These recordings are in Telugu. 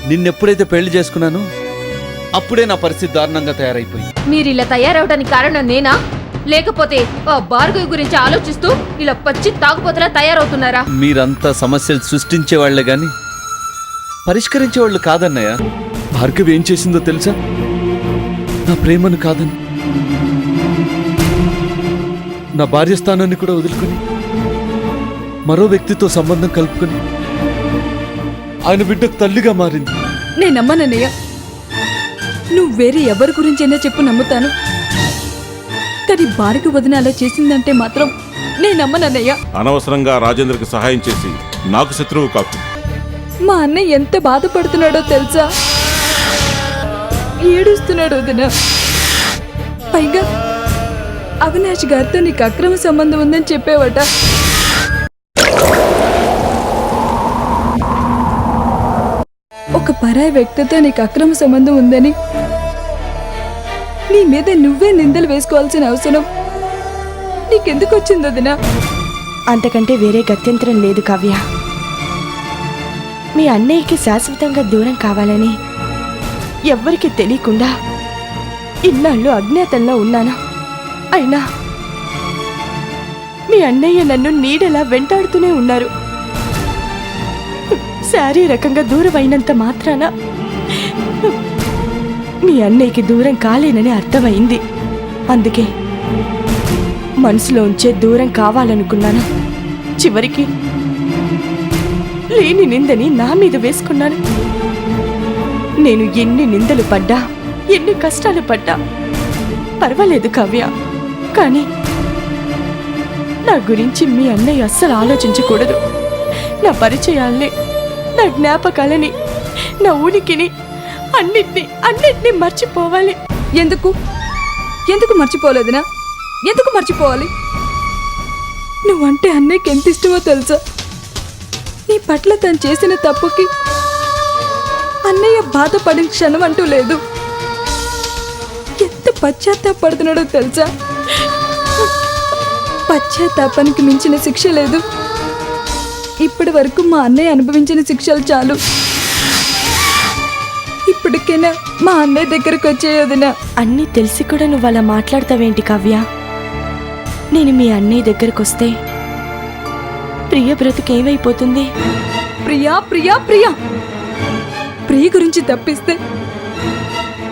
నిన్నెప్పుడైతే పెళ్లి చేసుకున్నానో అప్పుడే నా పరిస్థితి దారుణంగా తయారైపోయింది. మీరు ఇలా తయారవడానికి కారణం నేనా, లేకపోతే ఆ భార్గవి గురించి ఆలోచిస్తూ ఇలా పచ్చి తాగుపోతలా తయారవుతున్నారా? మీరంతా సమస్యలు సృష్టించేవాళ్లే గాని పరిష్కరించేవాళ్ళు కాదన్నయ్య. భార్గవి ఏం చేసిందో తెలుసా? నా ప్రేమను కాదని నా భార్య స్థానాన్ని కూడా వదులుకొని మరో వ్యక్తితో సంబంధం కలుపుకొని ఆయన బిడ్డకు తల్లిగా మారింది. నేను నమ్మనన్నయ్య. నువ్వు వేరే ఎవరి గురించైనా చెప్పు, నమ్ముతాను. కానీ భార్గవి వదిన అలా చేసిందంటే మాత్రం నేను నమ్మనన్నయ్య. అనవసరంగా రాజేంద్రకి సహాయం చేసి నాకు శత్రువు కాకు. మా అన్నయ్య ఎంత బాధపడుతున్నాడో తెలుసా? ఏడుస్తున్నాడు వదిన. పైగా అవినాష్ గారితో నీకు అక్రమ సంబంధం ఉందని చెప్పేవట. ఒక పరాయి వ్యక్తితో నీకు అక్రమ సంబంధం ఉందని నీ మీద నువ్వే నిందలు వేసుకోవాల్సిన అవసరం నీకెందుకు వచ్చింది వదినా? అంతకంటే వేరే గత్యంతరం లేదు కావ్య. మీ అన్నయ్యకి శాశ్వతంగా దూరం కావాలని ఎవ్వరికి తెలియకుండా ఇన్నాళ్ళు అజ్ఞాతంలో ఉన్నాను. అయినా మీ అన్నయ్య నన్ను నీడలా వెంటాడుతూనే ఉన్నారు. శారీరకంగా దూరం అయినంత మాత్రాన మీ అన్నయ్యకి దూరం కాలేనని అర్థమైంది. అందుకే మనసులో ఉంచే దూరం కావాలనుకున్నాను. చివరికి లేని నిందని నా మీద వేసుకున్నాను. నేను ఎన్ని నిందలు పడ్డా, ఎన్ని కష్టాలు పడ్డా పర్వాలేదు కావ్య. కానీ నా గురించి మీ అన్నయ్య అస్సలు ఆలోచించకూడదు. నా పరిచయాల్ని, నా జ్ఞాపకాలని, నా ఉనికిని అన్నిటినీ మర్చిపోవాలి. ఎందుకు ఎందుకు మర్చిపోలేదునా? ఎందుకు మర్చిపోవాలి? నువ్వంటే అన్నయ్యకి ఎంత ఇష్టమో తెలుసా? నీ పట్ల తను చేసిన తప్పుకి అన్నయ్య బాధపడిన క్షణం అంటూ లేదు. ఎంత పశ్చాత్తాపడుతున్నాడో తెలుసా? పశ్చాత్తాపానికి మించిన శిక్ష లేదు. ఇప్పటి వరకు మా అన్నయ్య అనుభవించిన శిక్షలు చాలు. ఇప్పటికైనా మా అన్నయ్య దగ్గరకు వచ్చేయొదినా. అన్నీ తెలిసి కూడా నువ్వు అలా మాట్లాడతావేంటి కావ్య? నేను మీ అన్నయ్య దగ్గరకు వస్తే ప్రియ బ్రతుకేమైపోతుంది? ప్రియా ప్రియా ప్రియా ప్రియ గురించి తప్పిస్తే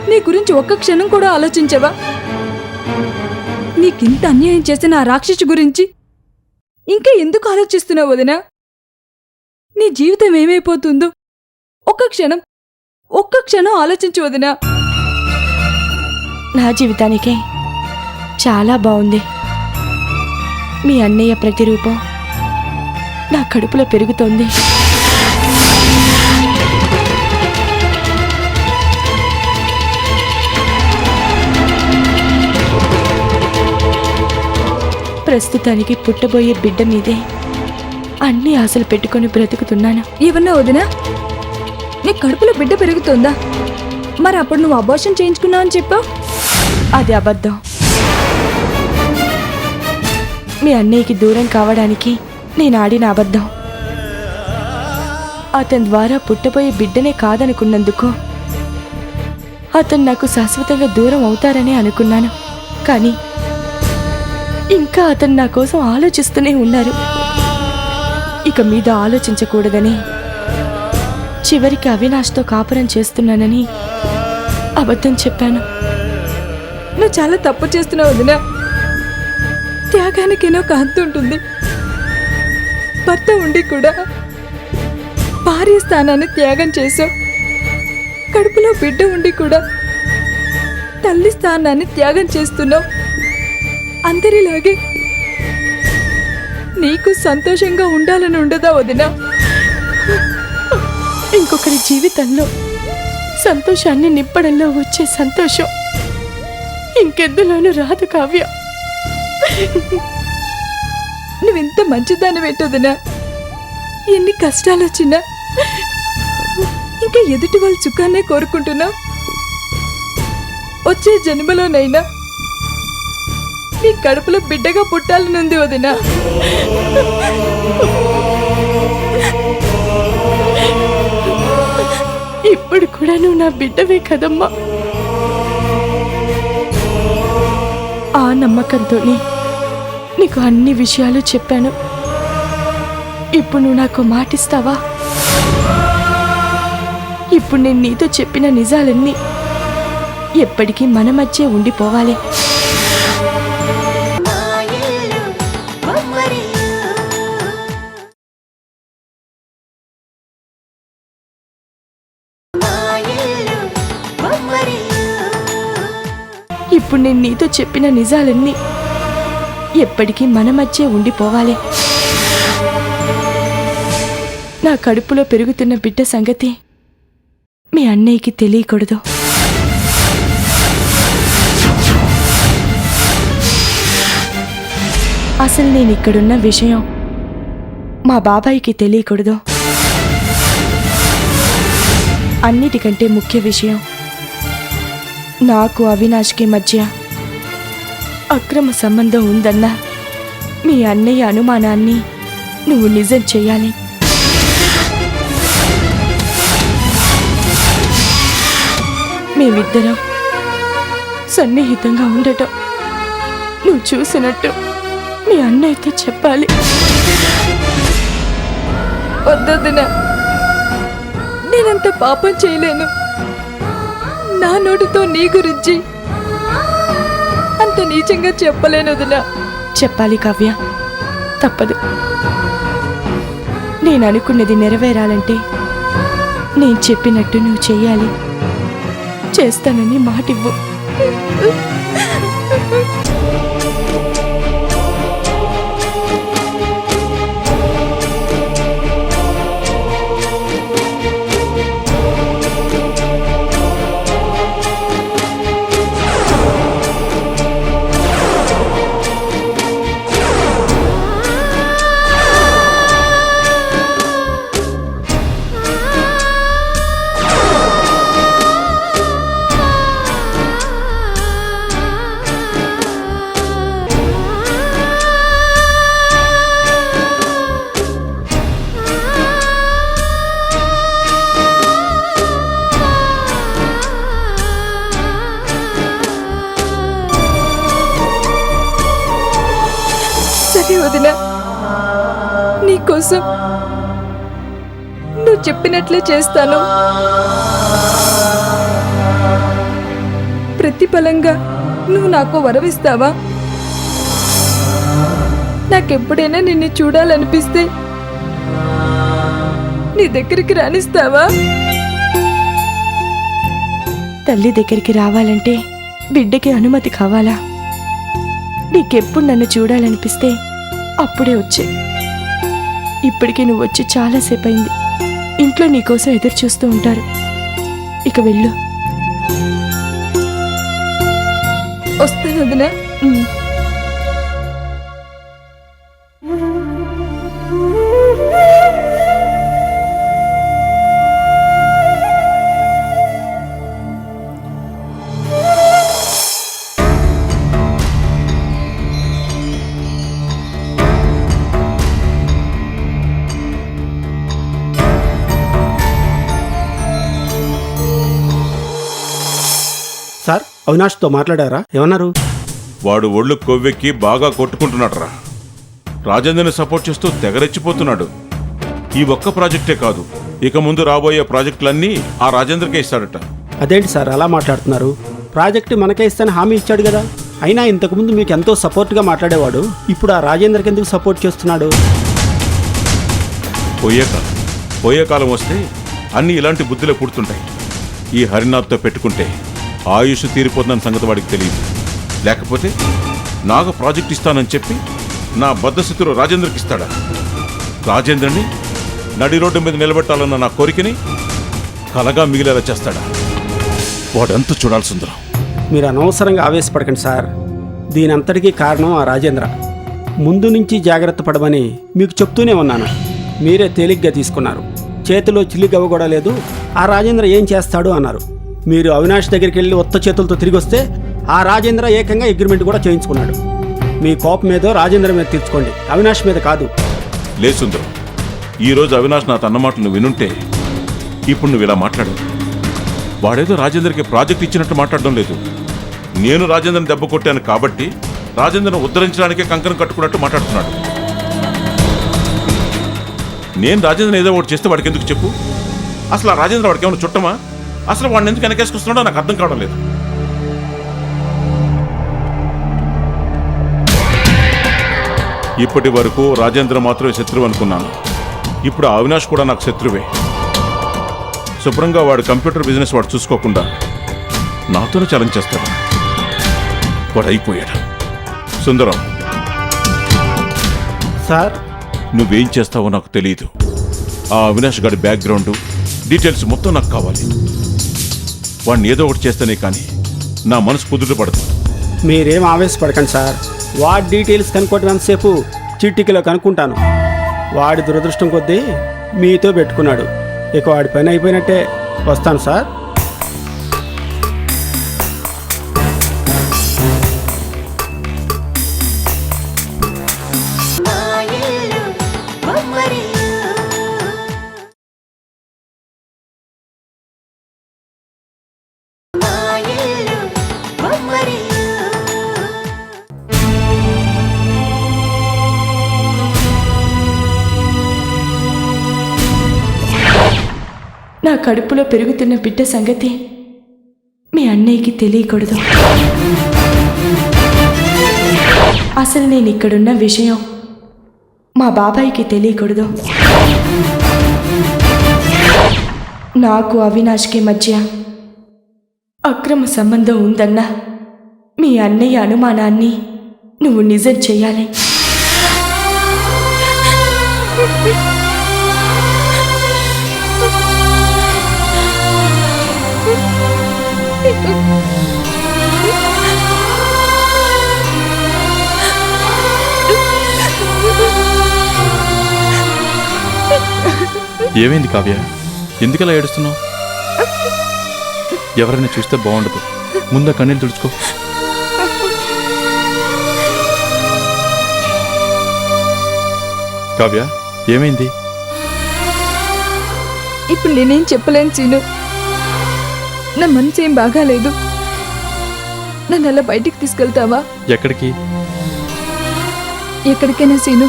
నీ గురించి ఒక్క క్షణం కూడా ఆలోచించవా? నీకింత అన్యాయం చేసిన ఆ రాక్షసు గురించి ఇంకా ఎందుకు ఆలోచిస్తున్నావు వదినా? నీ జీవితం ఏమైపోతుందో ఒక్క క్షణం ఆలోచించు వదినా. నా జీవితానికే చాలా బాగుంది. మీ అన్నయ్య ప్రతిరూపం నా కడుపులో పెరుగుతోంది. ప్రస్తుతానికి పుట్టబోయే బిడ్డ మీదే అన్ని ఆశలు పెట్టుకొని బ్రతుకుతున్నాను. ఏమన్నా వదినా? నీ కడుపులో బిడ్డ పెరుగుతుందా? మరి అప్పుడు నువ్వు అబార్షన్ చేయించుకున్నావు అని చెప్పావు. అది అబద్ధం. మీ అన్నయ్యకి దూరం కావడానికి నేను ఆడిన అబద్ధం. అతని ద్వారా పుట్టబోయే బిడ్డనే కాదనుకున్నందుకు అతను నాకు శాశ్వతంగా దూరం అవుతారని అనుకున్నాను. కానీ ఇంకా అతను నా కోసం ఆలోచిస్తూనే ఉన్నారు. ఇక మీద ఆలోచించకూడదని, చివరికి అవినాష్తో కాపురం చేస్తున్నానని అబద్ధం చెప్పాను. నువ్వు చాలా తప్పు చేస్తున్నావు వదినా. త్యాగానికేనో ఒక హద్దు ఉంటుంది. భర్త ఉండి కూడా భార్య స్థానాన్ని త్యాగం చేశావు. కడుపులో బిడ్డ ఉండి కూడా తల్లి స్థానాన్ని త్యాగం చేస్తున్నావు. అందరిలాగే నీకు సంతోషంగా ఉండాలని ఉండదా వదినా? ఇంకొకరి జీవితంలో సంతోషాన్ని నింపడంలో వచ్చే సంతోషం ఇంకెందులోనూ రాదు కావ్య. నువ్వెంత మంచిదాన్ని పెట్టొదినా. ఎన్ని కష్టాలు వచ్చినా ఇంకా ఎదుటి వాళ్ళ సుఖాన్నే కోరుకుంటున్నావు. వచ్చే జన్మలోనైనా నీ కడుపులో బిడ్డగా పుట్టాలనుంది వదినా. ఇప్పుడు కూడా నువ్వు నా బిడ్డవే కదమ్మా. ఆ నమ్మకంతోనే నీకు అన్ని విషయాలు చెప్పాను. ఇప్పుడు నువ్వు నాకు మాటిస్తావా? ఇప్పుడు నేను నీతో చెప్పిన నిజాలన్నీ ఎప్పటికీ మన మధ్య ఉండిపోవాలి. ఇప్పుడు నేను నీతో చెప్పిన నిజాలన్నీ ఎప్పటికీ మన మధ్య ఉండిపోవాలి. నా కడుపులో పెరుగుతున్న బిడ్డ సంగతి మీ అన్నయ్యకి తెలియకూడదు. అసలు నేను ఇక్కడున్న విషయం మా బాబాయికి తెలియకూడదు. అన్నిటికంటే ముఖ్య విషయం, నాకు అవినాష్కి మధ్య అక్రమ సంబంధం ఉందన్న మీ అన్నయ్య అనుమానాన్ని నువ్వు నిజం చెయ్యాలి. మేమిద్దరం సన్నిహితంగా ఉండటం నువ్వు చూసినట్టు మీ అన్నయ్యతో చెప్పాలి. వద్దొద్దునా, నేనంత పాపం చేయలేను. నా నోటితో నీ గురించి అంత నీచంగా చెప్పలేను వదినా. చెప్పాలి కావ్య, తప్పదు. నేను అనుకున్నది నెరవేరాలంటే నేను చెప్పినట్టు నువ్వు చెయ్యాలి. చేస్తానని మాటివ్వు. సరే వదినా, నీకోసం నువ్వు చెప్పినట్లే చేస్తాను. ప్రతిఫలంగా నువ్వు నాకు వరమిస్తావా? నాకెప్పుడైనా నిన్ను చూడాలనిపిస్తే నీ దగ్గరికి రానిస్తావా? తల్లి దగ్గరికి రావాలంటే బిడ్డకి అనుమతి కావాలా? నీకెప్పుడు నన్ను చూడాలనిపిస్తే అప్పుడే వచ్చే. ఇప్పటికే నువ్వు వచ్చి చాలాసేపు అయింది. ఇంట్లో నీకోసం ఎదురు చూస్తూ ఉంటారు. ఇక వెళ్ళు. వస్తాను వదినా. సార్, అవినాష్తో మాట్లాడారా? ఏమన్నారు? వాడు ఒళ్ళు కొవ్వెక్కి బాగా కొట్టుకుంటున్నాడురా. రాజేంద్రని సపోర్ట్ చేస్తూ తెగరెచ్చిపోతున్నాడు. ఈ ఒక్క ప్రాజెక్టే కాదు, ఇక ముందు రాబోయే ప్రాజెక్టులన్నీ ఆ రాజేంద్రకే ఇస్తాడట. అదేంటి సార్ అలా మాట్లాడుతున్నారు? ప్రాజెక్టు మనకే ఇస్తాను హామీ ఇచ్చాడు కదా. అయినా ఇంతకుముందు మీకు ఎంతో సపోర్ట్గా మాట్లాడేవాడు. ఇప్పుడు ఆ రాజేంద్రకి ఎందుకు సపోర్ట్ చేస్తున్నాడు? పోయే కాలం వస్తే అన్నీ ఇలాంటి బుద్ధులే పుడుతుంటాయి. ఈ హరినాథ్తో పెట్టుకుంటే ఆయుష్ తీరిపోతుందని సంగతి వాడికి తెలియదు. లేకపోతే నాకు ప్రాజెక్ట్ ఇస్తానని చెప్పి నా బద్ధశత్రు రాజేంద్రకి ఇస్తాడా? రాజేంద్రని నడి రోడ్డు మీద నిలబెట్టాలన్న నా కోరికని కలగా మిగిలేలా చేస్తాడా? వాడంతా చూడాల్సి ఉందిరా. మీరు అనవసరంగా ఆవేశపడకండి సార్. దీనంతటికీ కారణం ఆ రాజేంద్ర. ముందు నుంచి జాగ్రత్త పడమని మీకు చెప్తూనే ఉన్నాను. మీరే తేలిగ్గా తీసుకున్నారు. చేతిలో చిల్లిగవ్వ కూడా లేదు. ఆ రాజేంద్ర ఏం చేస్తాడు అన్నారు. మీరు అవినాష్ దగ్గరికి వెళ్ళి ఒత్త చేతులతో తిరిగి వస్తే ఆ రాజేంద్ర ఏకంగా అగ్రిమెంట్ కూడా చేయించుకున్నాడు. మీ కోపం మీద రాజేంద్ర మీద తీర్చుకోండి, అవినాష్ మీద కాదు. లే సుందరం, ఈరోజు అవినాష్ నా తన్న మాటలు వినుంటే ఇప్పుడు నువ్వు ఇలా మాట్లాడు. వాడేదో రాజేంద్రకి ప్రాజెక్ట్ ఇచ్చినట్టు మాట్లాడడం లేదు. నేను రాజేంద్రని దెబ్బ కొట్టాను కాబట్టి రాజేంద్రను ఉద్ధరించడానికే కంకణం కట్టుకున్నట్టు మాట్లాడుతున్నాడు. నేను రాజేంద్రని ఏదో ఒకటి చేస్తే వాడికి ఎందుకు చెప్పు? అసలు ఆ రాజేంద్ర వాడికి ఏమైనా చుట్టమా? అసలు వాడిని ఎందుకు వెనకేసుకొస్తున్నాడో నాకు అర్థం కావడం లేదు. ఇప్పటి వరకు రాజేంద్ర మాత్రమే శత్రువు అనుకున్నాను. ఇప్పుడు అవినాష్ కూడా నాకు శత్రువే. శుభ్రంగా వాడు కంప్యూటర్ బిజినెస్ వాడు చూసుకోకుండా నాతోనే ఛాలెంజ్ చేస్తాడు. వాడు అయిపోయాడు. సుందరం, సార్, నువ్వేం చేస్తావో నాకు తెలియదు. ఆ అవినాష్ గారి బ్యాక్గ్రౌండ్ డీటెయిల్స్ మొత్తం నాకు కావాలి. వాడిని ఏదో ఒకటి చేస్తేనే కానీ నా మనసు కుదుట పడదు. మీరేం ఆవేశపడకండి సార్. వాడి డీటెయిల్స్ కనుక్కోవటం ఎంతసేపు చీటికలో కనుక్కుంటాను. వాడి దురదృష్టం కొద్దీ మీతో పెట్టుకున్నాడు. ఇక వాడి పని అయిపోయినట్టే. వస్తాను సార్. నా కడుపులో పెరుగుతున్న బిడ్డ సంగతి మీ అన్నయ్యకి తెలియకూడదు. అసలు నేను ఇక్కడున్న విషయం మా బాబాయికి తెలియకూడదు. నాకు అవినాష్కి మధ్య అక్రమ సంబంధం ఉందన్న మీ అన్నయ్య అనుమానాన్ని నువ్వు నిజం చెయ్యాలి. ఏమైంది కావ్య? ఎందుకలా ఏడుస్తున్నావు? ఎవరైనా చూస్తే బాగుండదు. ముందు కన్నీళ్ళు తుడుచుకో. కావ్య, ఏమైంది? ఇప్పుడు నేనేం చెప్పలేను సీను. నా మనసు ఏం బాగాలేదు. నన్ను అలా బయటికి తీసుకెళ్తావా? ఎక్కడికి? ఎక్కడికైనా సీను.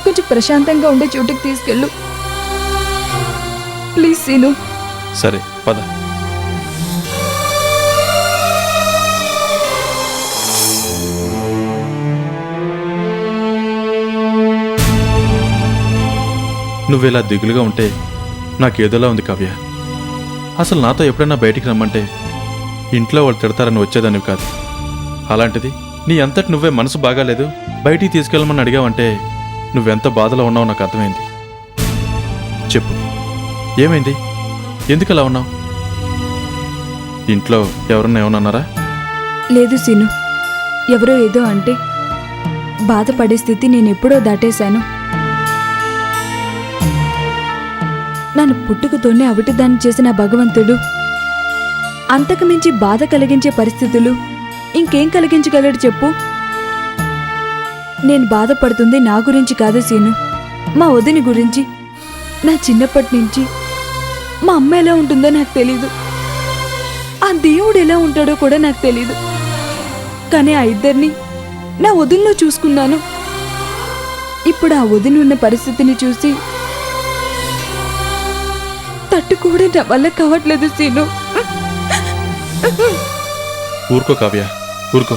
కొంచెం ప్రశాంతంగా ఉండే చోటుకి తీసుకెళ్ళు ప్లీజ్ సీను. సరే పద. నువ్వేలా దిగులుగా ఉంటే నాకేదోలా ఉంది కావ్య. అసలు నాతో ఎప్పుడైనా బయటికి రమ్మంటే ఇంట్లో వాళ్ళు తిడతారని వచ్చేదానివి కాదు. అలాంటిది నీ అంతటి నువ్వే మనసు బాగాలేదు బయటికి తీసుకెళ్ళమని అడిగావంటే నువ్వెంత బాధలో ఉన్నావో నాకు అర్థమైంది. చెప్పు, ఏమైంది? ఎందుకు అలా ఉన్నావు? ఇంట్లో ఎవరన్నా ఏమన్నారా? లేదు సీను. ఎవరో ఏదో అంటే బాధపడే స్థితి నేను ఎప్పుడో దాటేశాను. నన్ను పుట్టుకతోనే అవిటిదాన్ని చేసిన భగవంతుడు అంతకు మించి బాధ కలిగించే పరిస్థితులు ఇంకేం కలిగించగలడు చెప్పు? నేను బాధపడుతుంది నా గురించి కాదు సీను, మా వదిని గురించి. నా చిన్నప్పటి నుంచి మా అమ్మ ఎలా ఉంటుందో నాకు తెలీదు, ఆ దేవుడు ఎలా ఉంటాడో కూడా నాకు తెలీదు. కానీ ఆ ఇద్దరిని నా వదినలో చూసుకున్నాను. ఇప్పుడు ఆ వదిన ఉన్న పరిస్థితిని చూసి తట్టుకోవడం నా వల్ల కావట్లేదు సీను. ఊరుకో కావ్య, ఊరుకో.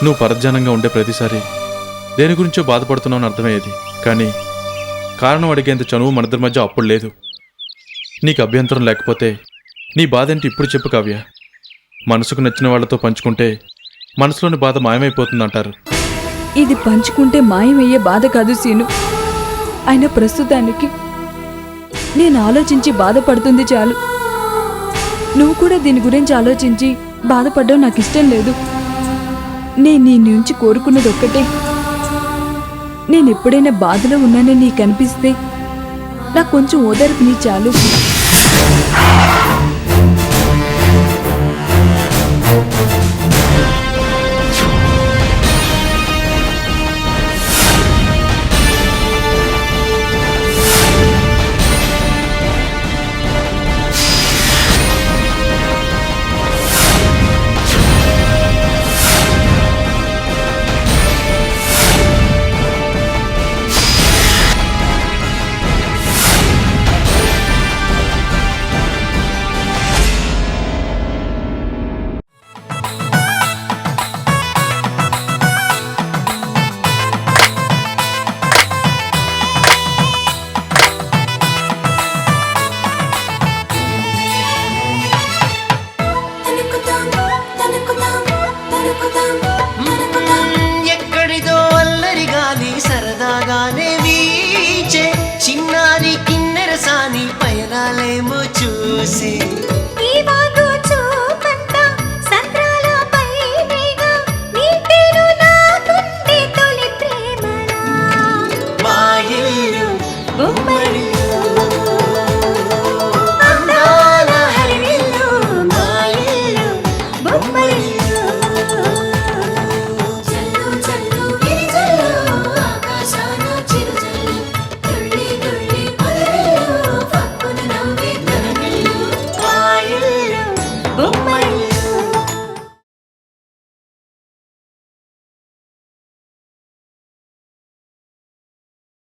నువ్వు పరధ్యానంగా ఉండే ప్రతిసారి దేని గురించో బాధపడుతున్నావు అని అర్థమయ్యేది. కానీ కారణం అడిగేంత చనువు మనిద్దరి మధ్య అప్పుడు లేదు. నీకు అభ్యంతరం లేకపోతే నీ బాధ ఏంటి ఇప్పుడు చెప్పు కావ్య. మనసుకు నచ్చిన వాళ్లతో పంచుకుంటే మనసులోని బాధ మాయమైపోతుందంటారు. ఇది పంచుకుంటే మాయమయ్యే బాధ కాదు సీను. అయినా ప్రస్తుతానికి నేను ఆలోచించి బాధపడుతుంది చాలు. నువ్వు కూడా దీని గురించి ఆలోచించి బాధపడడం నాకు ఇష్టం లేదు. నేను నీ నుంచి కోరుకున్నది ఒక్కటే, నేను ఎప్పుడైనా బాధలో ఉన్నానని నీకు అనిపిస్తే నాకు కొంచెం ఓదార్పుని చాలు. చేసి ఈ వాగు చూపంతా సంద్రాలపై వేగా నీటేను నాకుంది తొలి ప్రేమనా మా ఇల్లు బొమ్మరిల్లు అందాల హరివిల్లు మా ఇల్లు బొమ్మరిల్లు చల్లు చల్లు గిరిజల్లు ఆకాశాన చిరుజల్లు తుళ్ళి తుళ్ళి పదరెల్లు పక్కున నవ్వే తనకల్లు మా ఇల్లు బొమ్మరిల్లు